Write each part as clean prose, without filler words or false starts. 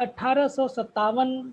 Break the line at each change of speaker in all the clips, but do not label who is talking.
1857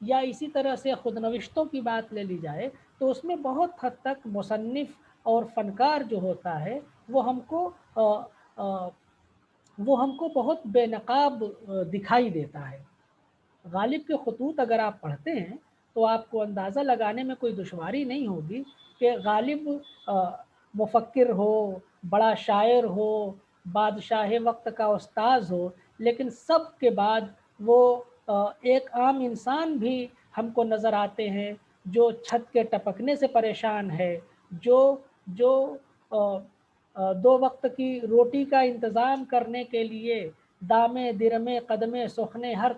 یا اسی طرح سے خود نوشتوں کی بات لے لی جائے تو اس میں بہت حد تک مصنف اور فنکار جو ہوتا ہے وہ ہم کو بہت بے نقاب دکھائی دیتا ہے۔ غالب کے خطوط اگر آپ پڑھتے ہیں تو آپ کو اندازہ لگانے میں کوئی دشواری نہیں ہوگی کہ غالب مفکر ہو، بڑا شاعر ہو، بادشاہ وقت کا استاذ ہو، لیکن سب کے بعد وہ ایک عام انسان بھی ہم کو نظر آتے ہیں جو چھت کے ٹپکنے سے پریشان ہے، جو جو دو وقت کی روٹی کا انتظام کرنے کے لیے دامے درمے قدمے سخنے ہر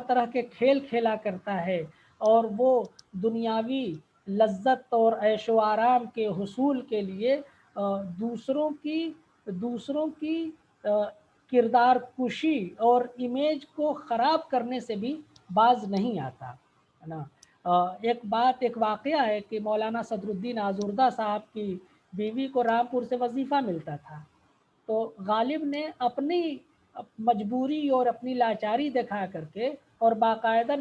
طرح کے کھیل کھیلا کرتا ہے، اور وہ دنیاوی لذت اور عیش و آرام کے حصول کے لیے دوسروں کی کردار کشی اور امیج کو خراب کرنے سے بھی باز نہیں آتا ہے نا۔ ایک واقعہ ہے کہ مولانا صدر الدین آزردہ صاحب کی بیوی کو رامپور سے وظیفہ ملتا تھا، تو غالب نے اپنی مجبوری اور اپنی لاچاری دکھا کر کے اور باقاعدہ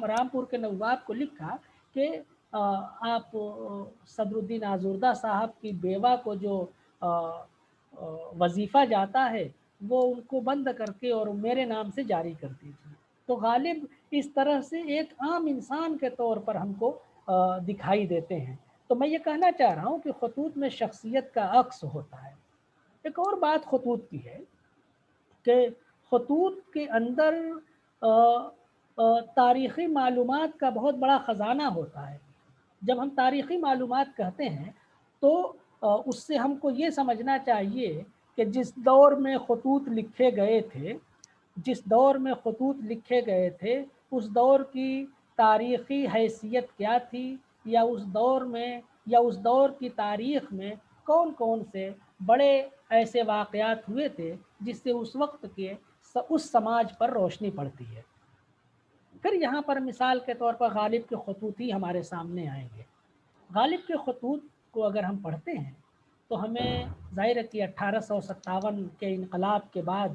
رامپور کے نواب کو لکھا کہ آپ صدر الدین آزردہ صاحب کی بیوہ کو جو وظیفہ جاتا ہے وہ ان کو بند کر کے اور میرے نام سے جاری کر دیجیے۔ تو غالب اس طرح سے ایک عام انسان کے طور پر ہم کو دکھائی دیتے ہیں۔ تو میں یہ کہنا چاہ رہا ہوں کہ خطوط میں شخصیت کا عکس ہوتا ہے۔ ایک اور بات خطوط کی ہے کہ خطوط کے اندر تاریخی معلومات کا بہت بڑا خزانہ ہوتا ہے۔ جب ہم تاریخی معلومات کہتے ہیں تو اس سے ہم کو یہ سمجھنا چاہیے کہ جس دور میں خطوط لکھے گئے تھے اس دور کی تاریخی حیثیت کیا تھی، یا اس دور کی تاریخ میں کون کون سے بڑے ایسے واقعات ہوئے تھے جس سے اس وقت کے اس سماج پر روشنی پڑتی ہے۔ پھر یہاں پر مثال کے طور پر غالب کے خطوط ہی ہمارے سامنے آئیں گے۔ غالب کے خطوط کو اگر ہم پڑھتے ہیں تو ہمیں ظاہر ہے کہ 1857 کے انقلاب کے بعد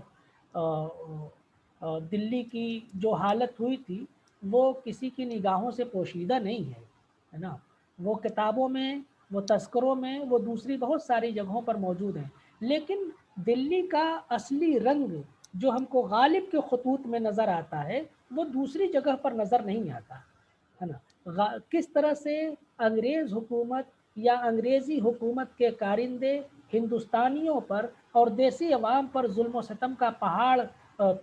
دلی کی جو حالت ہوئی تھی وہ کسی کی نگاہوں سے پوشیدہ نہیں ہے نا۔ وہ کتابوں میں، وہ تذکروں میں، وہ دوسری بہت ساری جگہوں پر موجود ہیں، لیکن دلی کا اصلی رنگ جو ہم کو غالب کے خطوط میں نظر آتا ہے وہ دوسری جگہ پر نظر نہیں آتا ہے نا۔ کس طرح سے انگریز حکومت یا انگریزی حکومت کے کارندے ہندوستانیوں پر اور دیسی عوام پر ظلم و ستم کا پہاڑ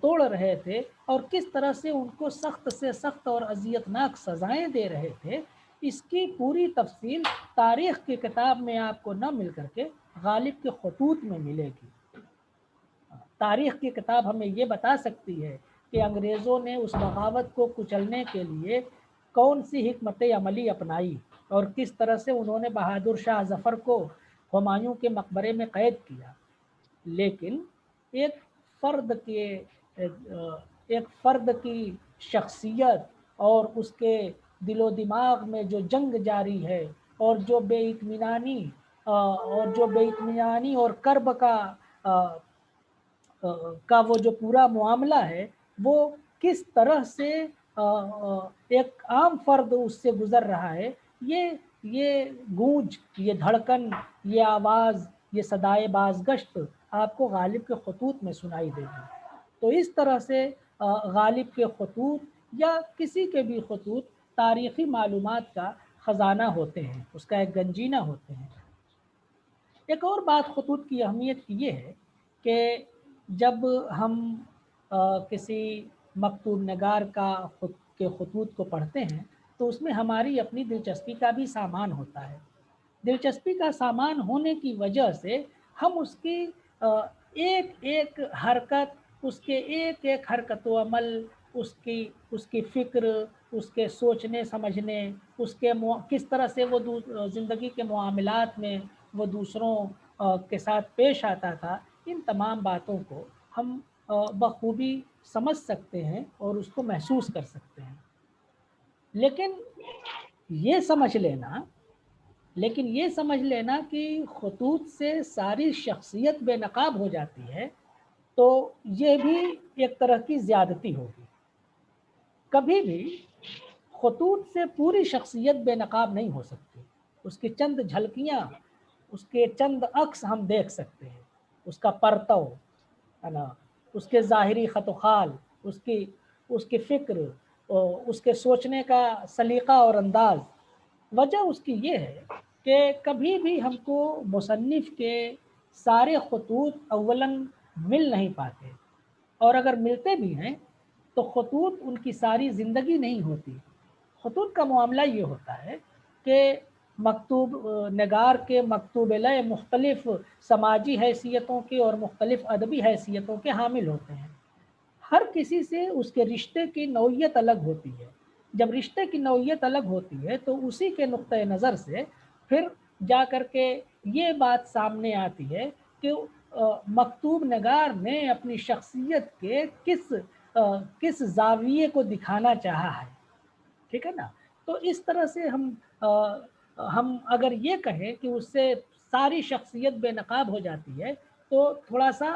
توڑ رہے تھے، اور کس طرح سے ان کو سخت سے سخت اور اذیتناک سزائیں دے رہے تھے، اس کی پوری تفصیل تاریخ کی کتاب میں آپ کو نہ مل کر کے غالب کے خطوط میں ملے گی۔ تاریخ کی کتاب ہمیں یہ بتا سکتی ہے کہ انگریزوں نے اس بغاوت کو کچلنے کے لیے کون سی حکمت عملی اپنائی، اور کس طرح سے انہوں نے بہادر شاہ ظفر کو ہمایوں کے مقبرے میں قید کیا۔ لیکن ایک فرد کی شخصیت اور اس کے دل و دماغ میں جو جنگ جاری ہے، اور جو بے اطمینانی اور کرب کا وہ جو پورا معاملہ ہے، وہ کس طرح سے ایک عام فرد اس سے گزر رہا ہے، یہ گونج، یہ دھڑکن، یہ آواز، یہ صدائے بازگشت آپ کو غالب کے خطوط میں سنائی دے گی۔ تو اس طرح سے غالب کے خطوط یا کسی کے بھی خطوط تاریخی معلومات کا خزانہ ہوتے ہیں، اس کا ایک گنجینہ ہوتے ہیں۔ ایک اور بات خطوط کی اہمیت کی یہ ہے کہ جب ہم کسی مکتوب نگار کے خطوط کو پڑھتے ہیں تو اس میں ہماری اپنی دلچسپی کا بھی سامان ہوتا ہے۔ دلچسپی کا سامان ہونے کی وجہ سے ہم اس کی ایک ایک حرکت، اس کے ایک ایک حرکت و عمل، اس کی فکر، اس کے سوچنے سمجھنے، کس طرح سے وہ زندگی کے معاملات میں وہ دوسروں کے ساتھ پیش آتا تھا، ان تمام باتوں کو ہم بخوبی سمجھ سکتے ہیں اور اس کو محسوس کر سکتے ہیں۔ لیکن یہ سمجھ لینا کہ خطوط سے ساری شخصیت بے نقاب ہو جاتی ہے، تو یہ بھی ایک طرح کی زیادتی ہوگی۔ کبھی بھی خطوط سے پوری شخصیت بے نقاب نہیں ہو سکتی. اس کی چند جھلکیاں، اس کے چند عکس ہم دیکھ سکتے ہیں، اس کا پرتو ہے نا، اس کے ظاہری خط و خال، اس کی فکر، اس کے سوچنے کا سلیقہ اور انداز. وجہ اس کی یہ ہے کہ کبھی بھی ہم کو مصنف کے سارے خطوط اولاً مل نہیں پاتے، اور اگر ملتے بھی ہیں تو خطوط ان کی ساری زندگی نہیں ہوتی. خطوط کا معاملہ یہ ہوتا ہے کہ مکتوب نگار کے مکتوب لئے مختلف سماجی حیثیتوں کے اور مختلف ادبی حیثیتوں کے حامل ہوتے ہیں. ہر کسی سے اس کے رشتے کی نوعیت الگ ہوتی ہے. جب رشتے کی نوعیت الگ ہوتی ہے تو اسی کے نقطۂ نظر سے پھر جا کر کے یہ بات سامنے آتی ہے کہ مکتوب نگار نے اپنی شخصیت کے کس زاویے کو دکھانا چاہا ہے. ٹھیک ہے نا. تو اس طرح سے ہم اگر یہ کہیں کہ اس سے ساری شخصیت بے نقاب ہو جاتی ہے تو تھوڑا سا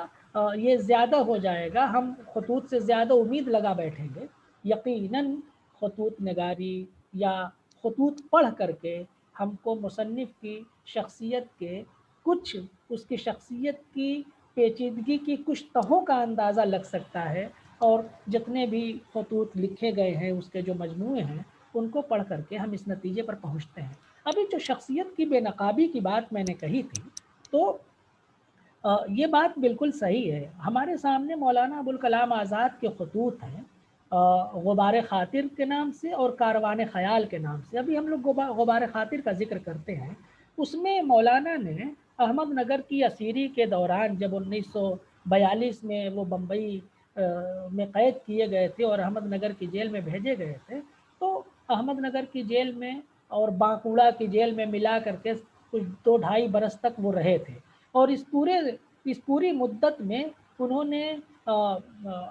یہ زیادہ ہو جائے گا، ہم خطوط سے زیادہ امید لگا بیٹھیں گے. یقیناً خطوط نگاری یا خطوط پڑھ کر کے ہم کو مصنف کی شخصیت کے کچھ، اس کی شخصیت کی پیچیدگی کی کچھ تہوں کا اندازہ لگ سکتا ہے، اور جتنے بھی خطوط لکھے گئے ہیں اس کے جو مجموعے ہیں ان کو پڑھ کر کے ہم اس نتیجے پر پہنچتے ہیں. ابھی جو شخصیت کی بے نقابی کی بات میں نے کہی تھی، تو یہ بات بالکل صحیح ہے. ہمارے سامنے مولانا ابوالکلام آزاد کے خطوط ہیں، غبار خاطر کے نام سے اور کاروان خیال کے نام سے. ابھی ہم لوگ غبار خاطر کا ذکر کرتے ہیں. اس میں مولانا نے احمد نگر کی اسیری کے دوران، جب 1942 میں وہ بمبئی میں قید کیے گئے تھے اور احمد نگر کی جیل میں بھیجے گئے تھے، تو احمد نگر کی جیل میں اور بانکوڑا کی جیل میں ملا کر کے کچھ 2-2.5 برس تک وہ رہے تھے. اور اس پوری مدت میں انہوں نے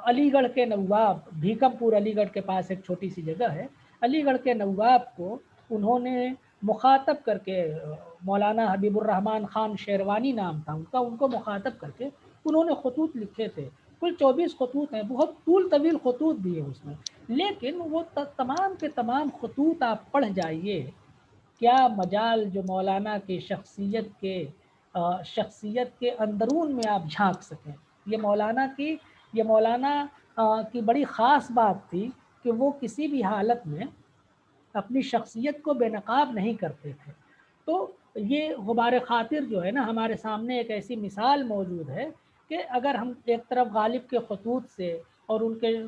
علی گڑھ کے نواب، بھیکم پور علی گڑھ کے پاس ایک چھوٹی سی جگہ ہے، علی گڑھ کے نواب کو انہوں نے مخاطب کر کے، مولانا حبیب الرحمن خان شیروانی نام تھا ان کا، ان کو مخاطب کر کے انہوں نے خطوط لکھے تھے. کل 24 خطوط ہیں، بہت طول طویل خطوط بھی ہیں اس میں. لیکن وہ تمام کے تمام خطوط آپ پڑھ جائیے، کیا مجال جو مولانا کی شخصیت کے اندرون میں آپ جھانک سکیں. یہ مولانا کی بڑی خاص بات تھی کہ وہ کسی بھی حالت میں اپنی شخصیت کو بے نقاب نہیں کرتے تھے. تو یہ غبار خاطر جو ہے نا، ہمارے سامنے ایک ایسی مثال موجود ہے کہ اگر ہم ایک طرف غالب کے خطوط سے اور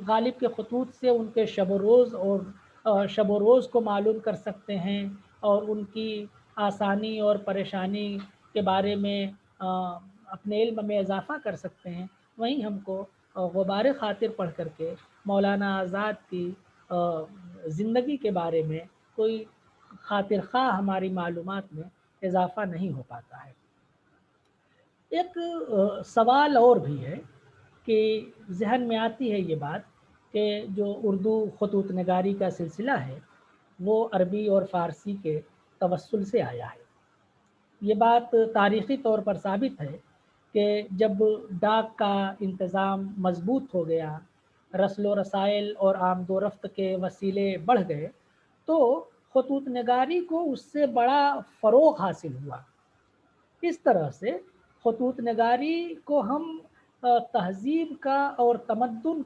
غالب کے خطوط سے ان کے شب و روز کو معلوم کر سکتے ہیں، اور ان کی آسانی اور پریشانی کے بارے میں اپنے علم میں اضافہ کر سکتے ہیں، وہیں ہم کو غبار خاطر پڑھ کر کے مولانا آزاد کی زندگی کے بارے میں کوئی خاطر خواہ ہماری معلومات میں اضافہ نہیں ہو پاتا ہے. ایک سوال اور بھی ہے کہ ذہن میں آتی ہے یہ بات کہ جو اردو خطوط نگاری کا سلسلہ ہے وہ عربی اور فارسی کے توسل سے آیا ہے. یہ بات تاریخی طور پر ثابت ہے کہ جب ڈاک کا انتظام مضبوط ہو گیا، رسل و رسائل اور آمد و رفت کے وسیلے بڑھ گئے، تو خطوط نگاری کو اس سے بڑا فروغ حاصل ہوا. اس طرح سے خطوط نگاری کو ہم تہذیب کا اور تمدن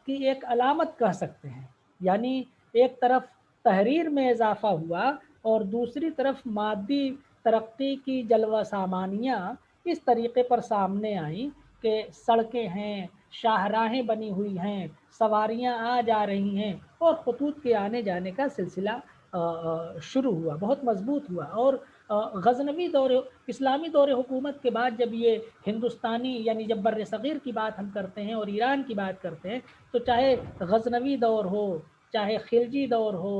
کی ایک علامت کہہ سکتے ہیں. یعنی ایک طرف تحریر میں اضافہ ہوا اور دوسری طرف مادی ترقی کی جلوہ سامانیاں اس طریقے پر سامنے آئیں کہ سڑکیں ہیں، شاہراہیں بنی ہوئی ہیں، سواریاں آ جا رہی ہیں، اور خطوط کے آنے جانے کا سلسلہ شروع ہوا، بہت مضبوط ہوا. اور اسلامی دور حکومت کے بعد جب یہ ہندوستانی، یعنی جب بر صغیر کی بات ہم کرتے ہیں اور ایران کی بات کرتے ہیں، تو چاہے غزنوی دور ہو، چاہے خلجی دور ہو،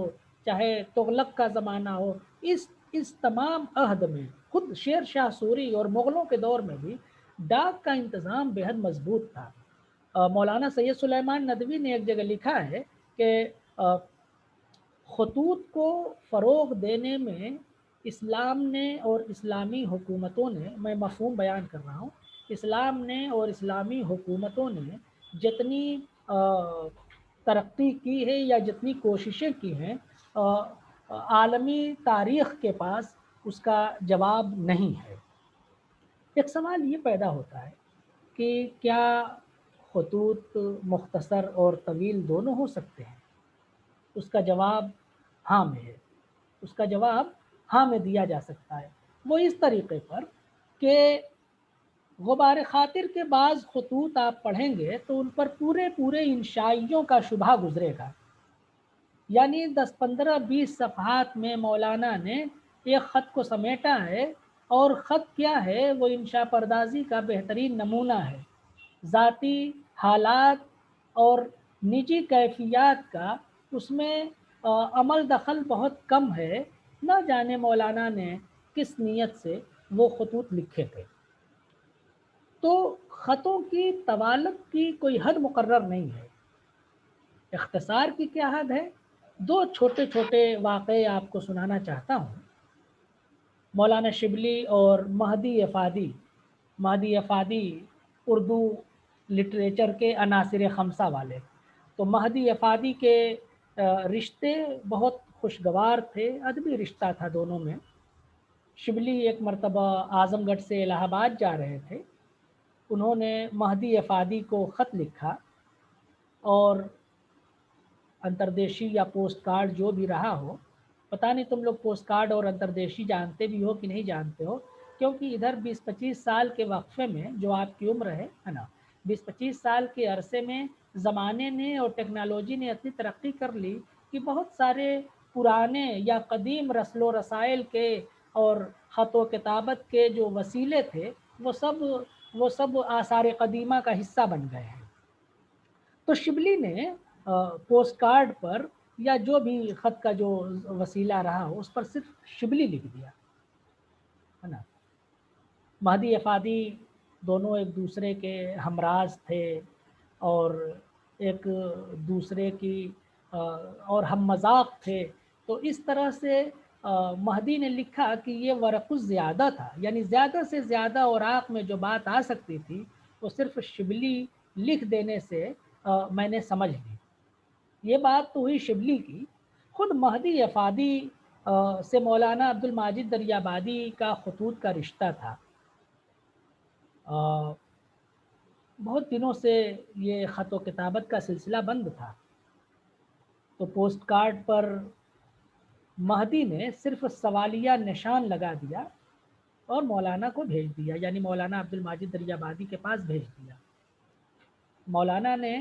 چاہے تغلق کا زمانہ ہو، اس تمام عہد میں خود شیر شاہ سوری اور مغلوں کے دور میں بھی ڈاک کا انتظام بے حد مضبوط تھا. مولانا سید سلیمان ندوی نے ایک جگہ لکھا ہے کہ خطوط کو فروغ دینے میں اسلام نے اور اسلامی حکومتوں نے، میں مفہوم بیان کر رہا ہوں، اسلام نے اور اسلامی حکومتوں نے جتنی ترقی کی ہے یا جتنی کوششیں کی ہیں عالمی تاریخ کے پاس اس کا جواب نہیں ہے۔ ایک سوال یہ پیدا ہوتا ہے کہ کیا خطوط مختصر اور طویل دونوں ہو سکتے ہیں؟ اس کا جواب ہاں میں ہے، اس کا جواب ہاں میں دیا جا سکتا ہے۔ وہ اس طریقے پر کہ غبار خاطر کے بعض خطوط آپ پڑھیں گے تو ان پر پورے پورے انشائیوں کا شبہ گزرے گا، یعنی 10 15 20 صفحات میں مولانا نے ایک خط کو سمیٹا ہے، اور خط کیا ہے؟ وہ انشاء پردازی کا بہترین نمونہ ہے، ذاتی حالات اور نجی کیفیات کا اس میں عمل دخل بہت کم ہے۔ نہ جانے مولانا نے کس نیت سے وہ خطوط لکھے تھے۔ تو خطوں کی طوالت کی کوئی حد مقرر نہیں ہے۔ اختصار کی کیا حد ہے؟ دو چھوٹے چھوٹے واقعے آپ کو سنانا چاہتا ہوں۔ مولانا شبلی اور مہدی افادی اردو لٹریچر کے عناصر خمسہ والے۔ تو مہدی افادی کے رشتے بہت خوشگوار تھے، ادبی رشتہ تھا دونوں میں۔ شبلی ایک مرتبہ اعظم گڑھ سے الہ آباد جا رہے تھے، انہوں نے مہدی افادی کو خط لکھا، اور انتردیشی یا پوسٹ کارڈ جو بھی رہا ہو، پتہ نہیں تم لوگ پوسٹ کارڈ اور انتردیشی جانتے بھی ہو کہ نہیں جانتے ہو، کیونکہ ادھر 20 25 سال کے وقفے میں جو آپ کی عمر ہے نا، 20 25 سال کے عرصے میں زمانے نے اور ٹیکنالوجی نے اتنی ترقی کر لی کہ بہت سارے پرانے یا قدیم رسل و رسائل کے اور خط و کتابت کے جو وسیلے تھے وہ سب آثار قدیمہ کا حصہ بن گئے ہیں۔ تو شبلی نے پوسٹ کارڈ پر یا جو بھی خط کا جو وسیلہ رہا ہو اس پر صرف شبلی لکھ دیا ہے نا۔ مہدی افادی دونوں ایک دوسرے کے ہمراز تھے، اور ایک دوسرے کی اور ہم مذاق تھے، تو اس طرح سے مہدی نے لکھا کہ یہ ورق زیادہ تھا، یعنی زیادہ سے زیادہ اوراق میں جو بات آ سکتی تھی وہ صرف شبلی لکھ دینے سے میں نے سمجھ لی۔ یہ بات تو ہوئی شبلی کی۔ خود مہدی افادی سے مولانا عبد الماجد دریابادی کا خطوط کا رشتہ تھا۔ بہت دنوں سے یہ خط و کتابت کا سلسلہ بند تھا، تو پوسٹ کارڈ پر مہدی نے صرف سوالیہ نشان لگا دیا اور مولانا کو بھیج دیا، یعنی مولانا عبد الماجد دریابادی کے پاس بھیج دیا۔ مولانا نے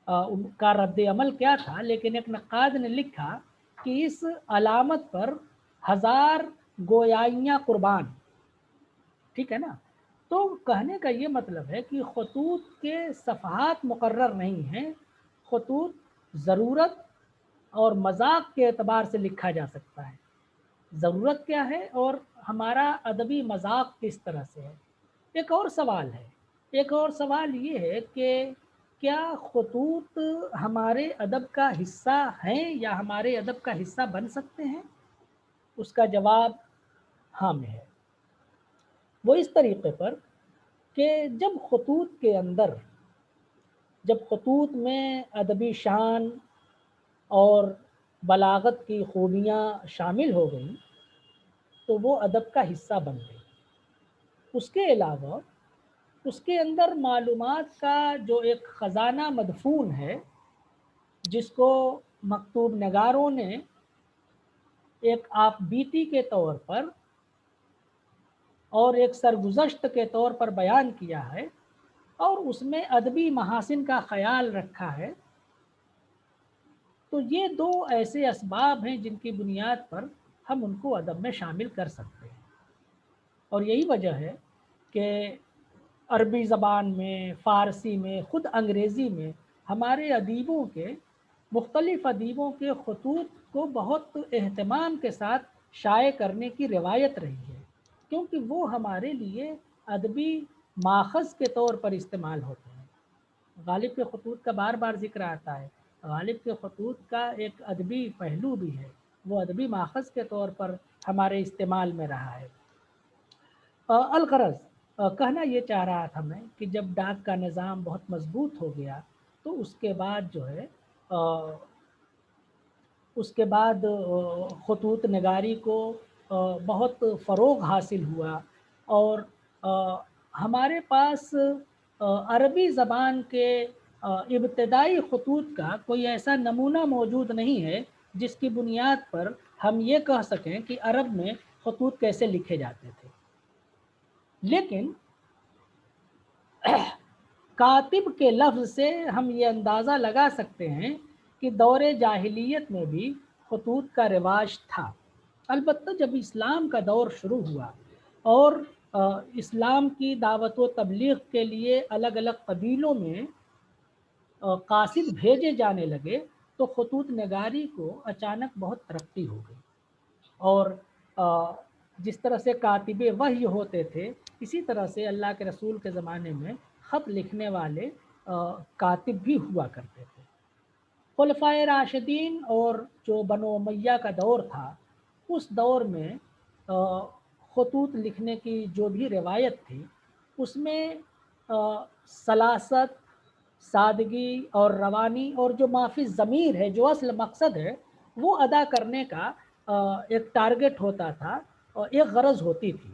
ان کا رد عمل کیا تھا، لیکن ایک نقاد نے لکھا کہ اس علامت پر 1000 گویائیاں قربان، ٹھیک ہے نا۔ تو کہنے کا یہ مطلب ہے کہ خطوط کے صفحات مقرر نہیں ہیں، خطوط ضرورت اور مذاق کے اعتبار سے لکھا جا سکتا ہے۔ ضرورت کیا ہے اور ہمارا ادبی مذاق کس طرح سے ہے۔ ایک اور سوال یہ ہے کہ کیا خطوط ہمارے ادب کا حصہ ہیں یا ہمارے ادب کا حصہ بن سکتے ہیں؟ اس کا جواب ہاں میں ہے۔ وہ اس طریقے پر کہ جب خطوط میں ادبی شان اور بلاغت کی خوبیاں شامل ہو گئیں تو وہ ادب کا حصہ بن گئی۔ اس کے علاوہ اس کے اندر معلومات کا جو ایک خزانہ مدفون ہے، جس کو مکتوب نگاروں نے ایک آپ بیتی کے طور پر اور ایک سرگزشت کے طور پر بیان کیا ہے، اور اس میں ادبی محاسن کا خیال رکھا ہے، تو یہ دو ایسے اسباب ہیں جن کی بنیاد پر ہم ان کو ادب میں شامل کر سکتے ہیں۔ اور یہی وجہ ہے کہ عربی زبان میں، فارسی میں، خود انگریزی میں ہمارے مختلف ادیبوں کے خطوط کو بہت اہتمام کے ساتھ شائع کرنے کی روایت رہی ہے، کیونکہ وہ ہمارے لیے ادبی ماخذ کے طور پر استعمال ہوتے ہیں۔ غالب کے خطوط کا بار بار ذکر آتا ہے، غالب کے خطوط کا ایک ادبی پہلو بھی ہے، وہ ادبی ماخذ کے طور پر ہمارے استعمال میں رہا ہے۔ الغرض کہنا یہ چاہ رہا تھا میں کہ جب ڈاک کا نظام بہت مضبوط ہو گیا تو اس کے بعد جو ہے اس کے بعد خطوط نگاری کو بہت فروغ حاصل ہوا، اور ہمارے پاس عربی زبان کے ابتدائی خطوط کا کوئی ایسا نمونہ موجود نہیں ہے جس کی بنیاد پر ہم یہ کہہ سکیں کہ عرب میں خطوط کیسے لکھے جاتے تھے۔ لیکن کاتب کے لفظ سے ہم یہ اندازہ لگا سکتے ہیں کہ دور جاہلیت میں بھی خطوط کا رواج تھا۔ البتہ جب اسلام کا دور شروع ہوا اور اسلام کی دعوت و تبلیغ کے لیے الگ الگ قبیلوں میں قاصد بھیجے جانے لگے تو خطوط نگاری کو اچانک بہت ترقی ہو گئی، اور جس طرح سے کاتب وحی ہوتے تھے، اسی طرح سے اللہ کے رسول کے زمانے میں خط لکھنے والے کاتب بھی ہوا کرتے تھے۔ خلفائے راشدین اور جو بنو امیہ کا دور تھا، اس دور میں خطوط لکھنے کی جو بھی روایت تھی، اس میں سلاست، سادگی اور روانی اور جو مافی ضمیر ہے، جو اصل مقصد ہے، وہ ادا کرنے کا ایک ٹارگٹ ہوتا تھا اور ایک غرض ہوتی تھی۔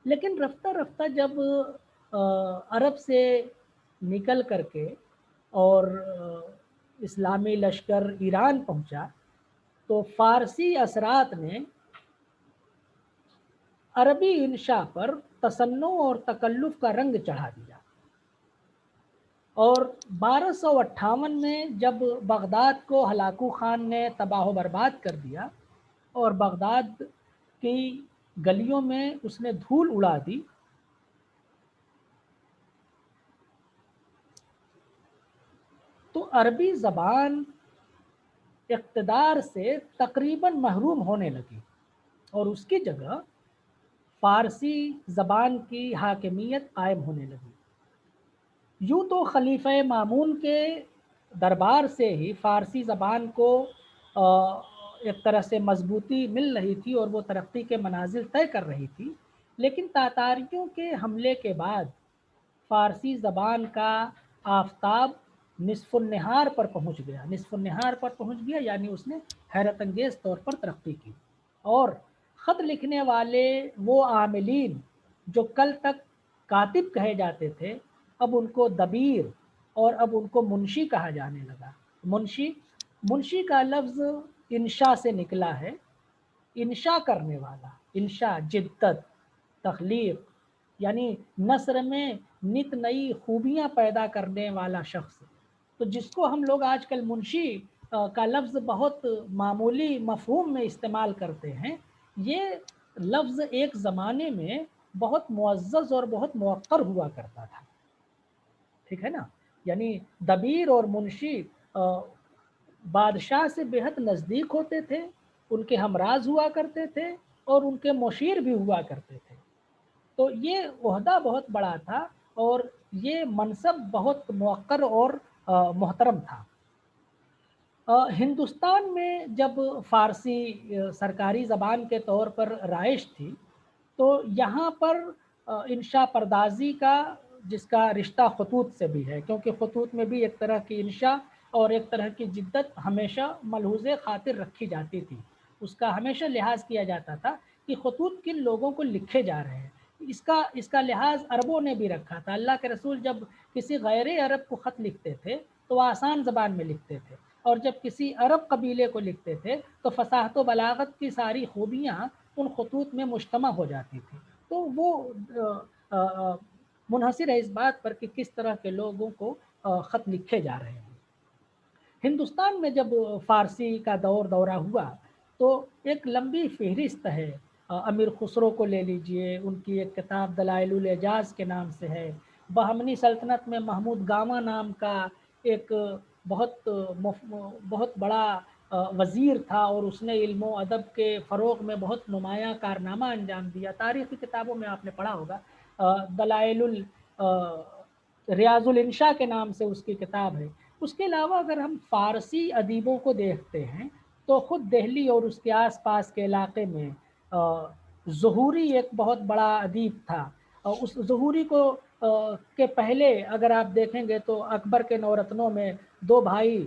لیکن رفتہ رفتہ جب عرب سے نکل کر کے اور اسلامی لشکر ایران پہنچا تو فارسی اثرات نے عربی انشاء پر تصنع اور تکلف کا رنگ چڑھا دیا، اور 1258 میں جب بغداد کو ہلاکو خان نے تباہ و برباد کر دیا اور بغداد کی گلیوں میں اس نے دھول اڑا دی، تو عربی زبان اقتدار سے تقریباً محروم ہونے لگی اور اس کی جگہ فارسی زبان کی حاکمیت قائم ہونے لگی۔ یوں تو خلیفہ مامون کے دربار سے ہی فارسی زبان کو ایک طرح سے مضبوطی مل رہی تھی اور وہ ترقی کے منازل طے کر رہی تھی، لیکن تاتاریوں کے حملے کے بعد فارسی زبان کا آفتاب نصف النہار پر پہنچ گیا۔ نصف النہار پر پہنچ گیا یعنی اس نے حیرت انگیز طور پر ترقی کی، اور خط لکھنے والے وہ عاملین جو کل تک کاتب کہے جاتے تھے، اب ان کو دبیر اور اب ان کو منشی کہا جانے لگا۔ منشی کا لفظ انشاء سے نکلا ہے، انشاء کرنے والا، انشاء جدت، تخلیق، یعنی نثر میں نت نئی خوبیاں پیدا کرنے والا شخص۔ تو جس کو ہم لوگ آج کل منشی کا لفظ بہت معمولی مفہوم میں استعمال کرتے ہیں، یہ لفظ ایک زمانے میں بہت معزز اور بہت موقر ہوا کرتا تھا، ٹھیک ہے نا؟ یعنی دبیر اور منشی بادشاہ سے بے حد نزدیک ہوتے تھے، ان کے ہمراز ہوا کرتے تھے اور ان کے مشیر بھی ہوا کرتے تھے۔ تو یہ عہدہ بہت بڑا تھا اور یہ منصب بہت موقر اور محترم تھا۔ ہندوستان میں جب فارسی سرکاری زبان کے طور پر رائج تھی تو یہاں پر انشاء پردازی کا، جس کا رشتہ خطوط سے بھی ہے، کیونکہ خطوط میں بھی ایک طرح کی انشاء اور ایک طرح کی جدت ہمیشہ ملحوظ خاطر رکھی جاتی تھی۔ اس کا ہمیشہ لحاظ کیا جاتا تھا کہ خطوط کن لوگوں کو لکھے جا رہے ہیں۔ اس کا لحاظ عربوں نے بھی رکھا تھا۔ اللہ کے رسول جب کسی غیر عرب کو خط لکھتے تھے تو آسان زبان میں لکھتے تھے، اور جب کسی عرب قبیلے کو لکھتے تھے تو فصاحت و بلاغت کی ساری خوبیاں ان خطوط میں مجتمع ہو جاتی تھی۔ تو وہ منحصر ہے اس بات پر کہ کس طرح کے لوگوں کو خط لکھے جا رہے ہیں۔ ہندوستان میں جب فارسی کا دورہ ہوا تو ایک لمبی فہرست ہے۔ امیر خسرو کو لے لیجئے، ان کی ایک کتاب دلائل الاعجاز کے نام سے ہے۔ بہمنی سلطنت میں محمود گاما نام کا ایک بہت بڑا وزیر تھا اور اس نے علم و ادب کے فروغ میں بہت نمایاں کارنامہ انجام دیا۔ تاریخی کتابوں میں آپ نے پڑھا ہوگا، دلائل ریاض الانشاء کے نام سے اس کی کتاب ہے۔ اس کے علاوہ اگر ہم فارسی ادیبوں کو دیکھتے ہیں تو خود دہلی اور اس کے آس پاس کے علاقے میں ظہوری ایک بہت بڑا ادیب تھا، اور اس ظہوری کو کے پہلے اگر آپ دیکھیں گے تو اکبر کے نورتنوں میں دو بھائی